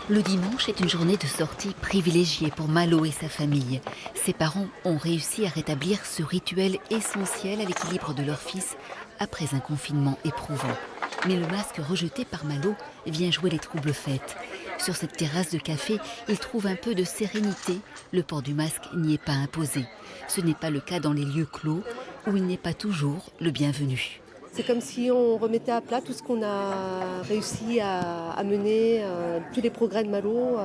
Le dimanche est une journée de sortie privilégiée pour Malo et sa famille. Ses parents ont réussi à rétablir ce rituel essentiel à l'équilibre de leur fils après un confinement éprouvant. Mais le masque rejeté par Malo vient jouer les troubles fêtes. Sur cette terrasse de café, il trouve un peu de sérénité. Le port du masque n'y est pas imposé. Ce n'est pas le cas dans les lieux clos où il n'est pas toujours le bienvenu. C'est comme si on remettait à plat tout ce qu'on a réussi à mener, tous les progrès de Malo,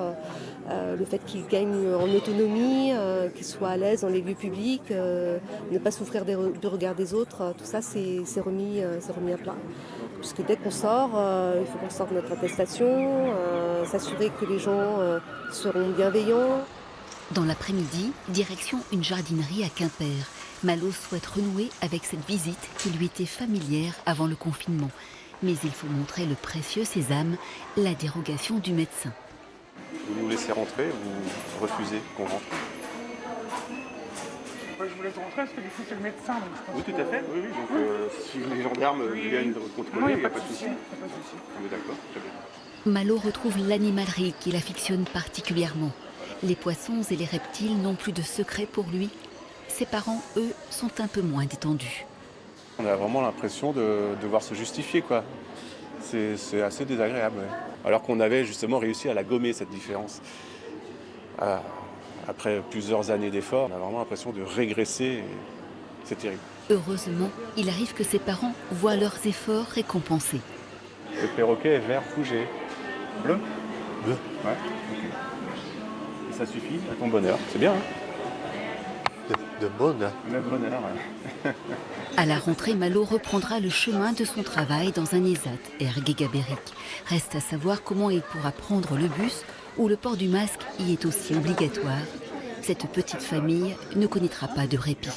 le fait qu'il gagne en autonomie, qu'il soit à l'aise dans les lieux publics, ne pas souffrir du regard des autres, tout ça c'est remis à plat. Puisque dès qu'on sort, il faut qu'on sorte notre attestation, s'assurer que les gens seront bienveillants. Dans l'après-midi, direction une jardinerie à Quimper. Malo souhaite renouer avec cette visite qui lui était familière avant le confinement. Mais il faut montrer le précieux sésame, la dérogation du médecin. Vous nous laissez rentrer ou vous refusez qu'on rentre? Je vous laisse rentrer parce que du coup c'est le médecin. Donc je pense Oui, tout à fait. Oui. Donc si les gendarmes viennent contrôler, il n'y a pas de souci. Oui, d'accord, très bien. Malo retrouve l'animalerie qu'il affectionne particulièrement. Les poissons et les reptiles n'ont plus de secret pour lui. Ses parents, eux, sont un peu moins détendus. On a vraiment l'impression de devoir se justifier, quoi. C'est assez désagréable. Ouais. Alors qu'on avait justement réussi à la gommer, cette différence. Après plusieurs années d'efforts, on a vraiment l'impression de régresser. C'est terrible. Heureusement, il arrive que ses parents voient leurs efforts récompensés. Le perroquet est vert fougé. Bleu? Bleu. Ouais. Okay. Et ça suffit à ton bonheur. C'est bien, hein? De bonheur. Le bonheur, ouais. À la rentrée, Malo reprendra le chemin de son travail dans un ESAT, air gégabérique. Reste à savoir comment il pourra prendre le bus où le port du masque y est aussi obligatoire. Cette petite famille ne connaîtra pas de répit.